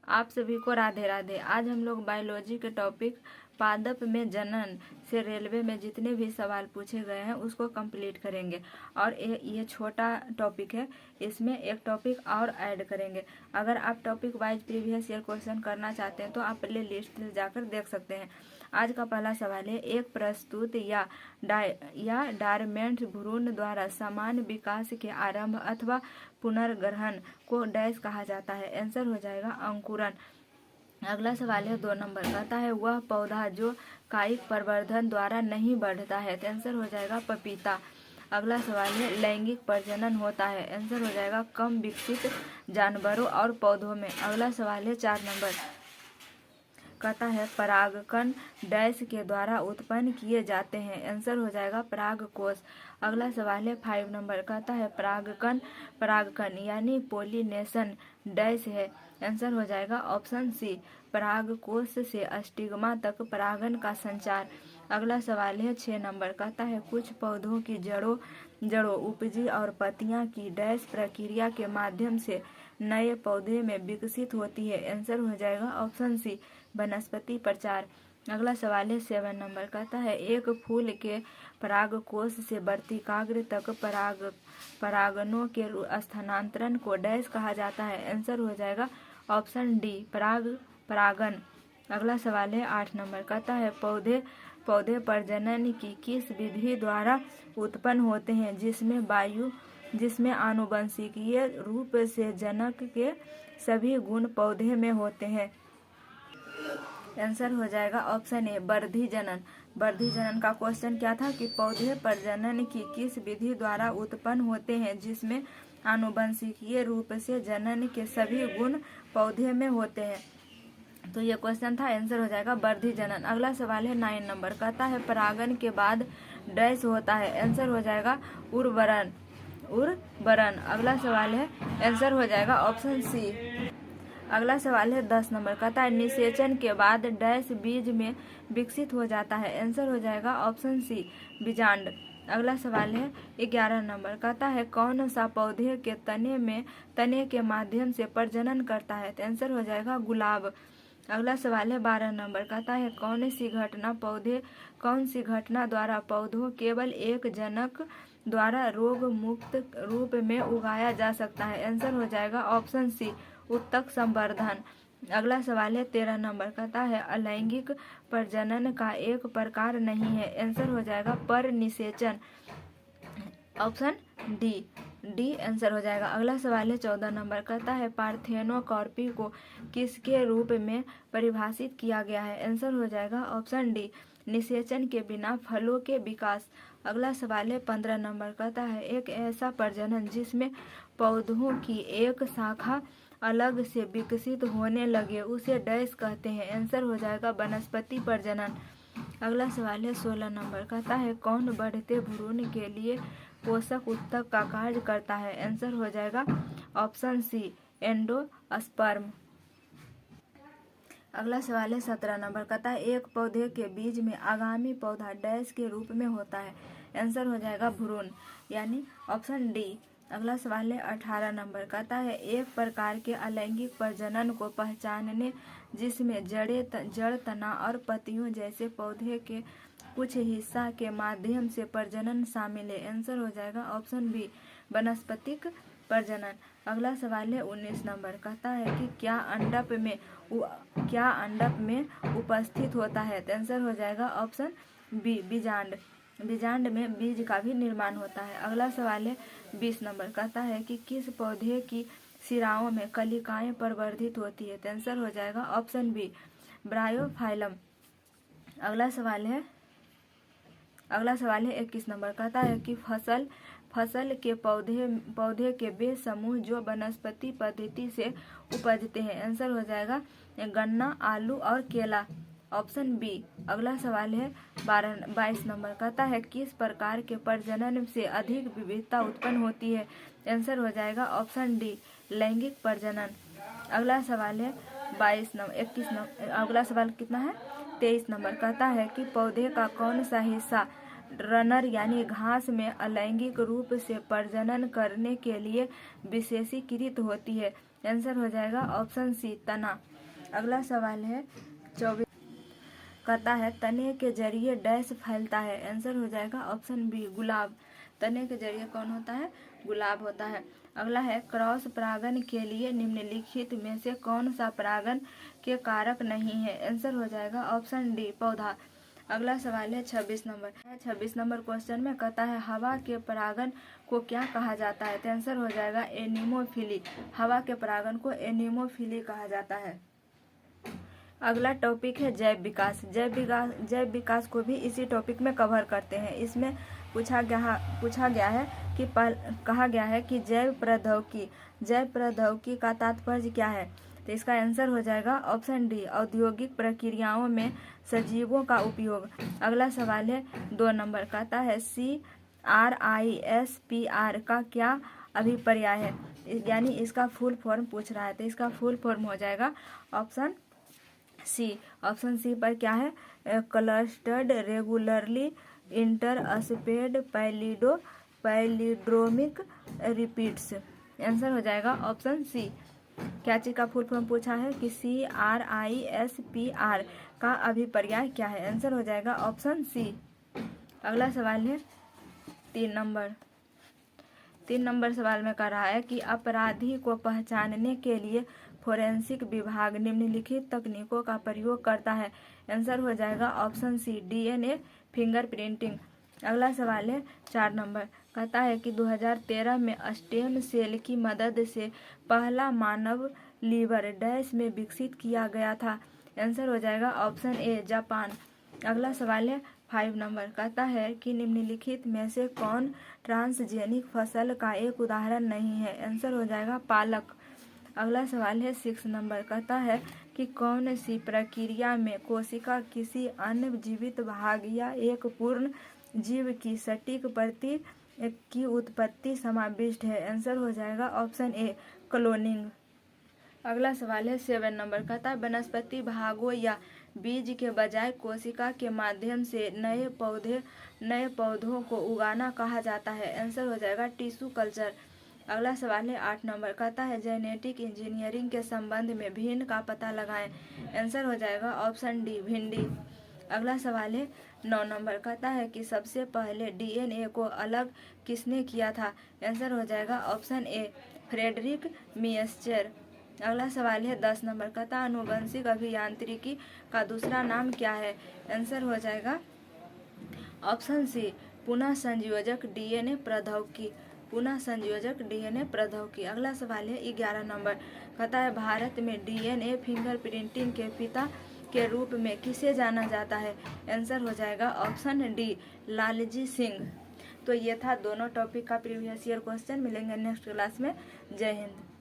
आप सभी को राधे राधे। आज हम लोग बायोलॉजी के टॉपिक पादप में जनन से रेलवे में जितने भी सवाल पूछे गए हैं उसको कंप्लीट करेंगे। और ये छोटा टॉपिक है, इसमें एक टॉपिक और ऐड करेंगे। अगर आप topic wise previous year question करना चाहते हैं तो आप प्ले लिस्ट में जाकर देख सकते हैं। आज का पहला सवाल है, एक प्रस्तुत या डायमेंट भ्रूण द्वारा समान विकास के आरंभ अथवा पुनर्ग्रहण को डैश कहा जाता है। आंसर हो जाएगा अंकुरन। अगला सवाल है 2 नंबर, कहता है वह पौधा जो कायिक प्रवर्धन द्वारा नहीं बढ़ता है। तो आंसर हो जाएगा पपीता। अगला सवाल है, लैंगिक प्रजनन होता है। आंसर हो जाएगा कम विकसित जानवरों और पौधों में। अगला सवाल है 4 नंबर, कहता है परागकण डैश के द्वारा उत्पन्न किए जाते हैं। आंसर हो जाएगा परागकोश। अगला सवाल है 5 नंबर, कहता है परागकण यानी पोलिनेशन डैश है। आंसर हो जाएगा ऑप्शन सी, परागकोश से स्टिग्मा तक परागन का संचार। अगला सवाल है 6 नंबर, कहता है कुछ पौधों की जड़ों उपजी और पत्तियां की डैश प्रक्रिया के माध्यम से नए पौधे में विकसित होती है। आंसर हो जाएगा ऑप्शन सी, वनस्पति प्रचार। अगला सवाल है 7 नंबर, कहता है एक फूल के परागकोश से वर्तिकाग्र तक परागनों के स्थानांतरण को डैश कहा जाता है। आंसर हो जाएगा ऑप्शन डी, परागन। अगला सवाल है 8 नंबर, कहता है पौधे प्रजनन की किस विधि द्वारा उत्पन्न होते हैं जिसमें आनुवंशिकीय रूप से जनक के सभी गुण पौधे में होते हैं। आंसर हो जाएगा ऑप्शन ए, वर्धी जनन का क्वेश्चन क्या था कि पौधे प्रजनन की किस विधि द्वारा उत्पन्न होते हैं जिसमें आनुवंशिकीय रूप से जनन के सभी गुण पौधे में होते हैं। तो ये क्वेश्चन था, आंसर हो जाएगा वर्धी जनन। अगला सवाल है 9 नंबर, कहता है परागन के बाद डैश होता है। आंसर हो जाएगा उर्वरन। अगला सवाल है, आंसर हो जाएगा ऑप्शन सी। अगला सवाल है 10 नंबर, कहता है निषेचन के बाद डैश बीज में विकसित हो जाता है। आंसर हो जाएगा ऑप्शन सी, बीजांड। अगला सवाल है 11 नंबर, कहता है कौन सा पौधे के तने के माध्यम से प्रजनन करता है। तो आंसर हो जाएगा गुलाब। अगला सवाल है 12 नंबर, कहता है कौन सी घटना द्वारा पौधों केवल एक जनक द्वारा रोग मुक्त रूप में उगाया जा सकता है। आंसर हो जाएगा ऑप्शन सी, उत्तक संवर्धन। अगला सवाल है 13 नंबर, कहता है अलैंगिक प्रजनन का एक प्रकार नहीं है। आंसर हो जाएगा पर निषेचन, ऑप्शन डी आंसर हो जाएगा। अगला सवाल है 14 नंबर, कहता है पार्थेनोकॉर्पी को किसके रूप में परिभाषित किया गया है। आंसर हो जाएगा ऑप्शन डी, निषेचन के बिना फलों के विकास। अगला सवाल है 15 नंबर, कहता है एक ऐसा प्रजनन जिसमें पौधों की एक शाखा अलग से विकसित होने लगे उसे डैश कहते हैं। आंसर हो जाएगा वनस्पति प्रजनन। अगला सवाल है 16 नंबर, कहता है कौन बढ़ते भ्रूण के लिए पोषक उत्तक का कार्य करता है। आंसर हो जाएगा ऑप्शन सी, एंडोस्पर्म। अगला सवाल है 17 नंबर, कहता है एक पौधे के बीज में आगामी पौधा डैश के रूप में होता है। आंसर हो जाएगा भ्रूण, यानी ऑप्शन डी। अगला सवाल है 18 नंबर, कहता है एक प्रकार के अलैंगिक प्रजनन को पहचानने जिसमें जड़ तना और पत्तियों जैसे पौधे के कुछ हिस्सा के माध्यम से प्रजनन शामिल है। आंसर हो जाएगा ऑप्शन बी, वनस्पतिक प्रजनन। अगला सवाल है 19 नंबर, कहता है कि क्या अंडप में उपस्थित होता है। तो आंसर हो जाएगा ऑप्शन बी, बीजांड में बीज का भी निर्माण होता है। अगला सवाल है 20 नंबर, कहता है कि किस पौधे की शिराओं में कलिकाएं प्रवर्धित होती है। तो आंसर हो जाएगा ऑप्शन बी, ब्रायोफाइलम। अगला सवाल है 21 नंबर, कहता है कि फसल के पौधे के वे समूह जो वनस्पति पद्धति से उपजते हैं। आंसर हो जाएगा गन्ना, आलू और केला, ऑप्शन बी। अगला सवाल है 22 नंबर, कहता है किस प्रकार के प्रजनन से अधिक विविधता उत्पन्न होती है। आंसर हो जाएगा ऑप्शन डी, लैंगिक प्रजनन। अगला सवाल है 21 नंबर। अगला सवाल कितना है 23 नंबर, कहता है कि पौधे का कौन सा हिस्सा रनर यानी घास में अलैंगिक रूप से प्रजनन करने के लिए विशेषीकृत होती है। आंसर हो जाएगा ऑप्शन सी तना। अगला सवाल है 24, कहता है तने के जरिए डैश फैलता है। आंसर हो जाएगा ऑप्शन बी गुलाब। तने के जरिए कौन होता है? गुलाब होता है। अगला है क्रॉस परागण के लिए निम्नलिखित में से कौन सा परागण के कारक नहीं है? आंसर हो जाएगा ऑप्शन डी पौधा। अगला सवाल है 26 नंबर। 26 नंबर क्वेश्चन में कहता है हवा के परागण को क्या कहा जाता है? तो आंसर हो जाएगा एनीमोफिली। हवा के परागण को एनीमोफिली कहा जाता है। अगला टॉपिक है जैव विकास। जैव विकास को भी इसी टॉपिक में कवर करते हैं। इसमें पूछा गया है कि कहा गया है कि जैव प्रौद्योगिकी का तात्पर्य क्या है? तो इसका आंसर हो जाएगा ऑप्शन डी औद्योगिक प्रक्रियाओं में सजीवों का उपयोग। अगला सवाल है 2 नंबर, कहता है CRISPR का क्या अभिप्राय है? यानी इसका फुल फॉर्म पूछ रहा है। तो इसका फुल फॉर्म हो जाएगा ऑप्शन सी। ऑप्शन सी पर क्या है? Clustered regularly interspaced palindromic repeats. Answer हो जाएगा ऑप्शन सी। क्या चीज का फुल फॉर्म पूछा है कि CRISPR का अभिप्राय क्या है? आंसर हो जाएगा ऑप्शन सी। अगला सवाल है 3 नंबर। 3 नंबर सवाल में कह रहा है कि अपराधी को पहचानने के लिए फोरेंसिक विभाग निम्नलिखित तकनीकों का प्रयोग करता है। आंसर हो जाएगा ऑप्शन सी DNA फिंगरप्रिंटिंग। अगला सवाल है 4 नंबर, कहता है कि 2013 में स्टेम सेल की मदद से पहला मानव लीवर डैश में विकसित किया गया था। आंसर हो जाएगा ऑप्शन ए जापान। अगला सवाल है 5 नंबर, कहता है कि निम्नलिखित में से कौन ट्रांसजेनिक फसल का एक उदाहरण नहीं है? आंसर हो जाएगा पालक। अगला सवाल है 6 नंबर, कहता है कि कौन सी प्रक्रिया में कोशिका किसी अन्य जीवित भाग या एक पूर्ण जीव की सटीक प्रति की उत्पत्ति समाविष्ट है? आंसर हो जाएगा ऑप्शन ए क्लोनिंग। अगला सवाल है 7 नंबर, कहता है वनस्पति भागों या बीज के बजाय कोशिका के माध्यम से नए पौधों को उगाना कहा जाता है? आंसर हो जाएगा टिश्यू कल्चर। अगला सवाल है 8 नंबर, कहता है जेनेटिक इंजीनियरिंग के संबंध में भिन्न का पता लगाएं। आंसर हो जाएगा ऑप्शन डी भिंडी। अगला सवाल है 9 नंबर, कहता है कि सबसे पहले DNA को अलग किसने किया था? आंसर हो जाएगा ऑप्शन ए फ्रेडरिक मियस्चर। अगला सवाल है 10 नंबर, कहता है आनुवंशिक अभियांत्रिकी का दूसरा नाम क्या है? आंसर हो जाएगा ऑप्शन सी पुनः संयोजक DNA प्रौद्योगिकी। पुनः संयोजक DNA प्रौद्योगिकी। अगला सवाल है 11 नंबर, कहता है भारत में DNA फिंगरप्रिंटिंग के पिता के रूप में किसे जाना जाता है? आंसर हो जाएगा ऑप्शन डी लालजी सिंह। तो ये था दोनों टॉपिक का प्रीवियस ईयर क्वेश्चन। मिलेंगे नेक्स्ट क्लास में। जय हिंद।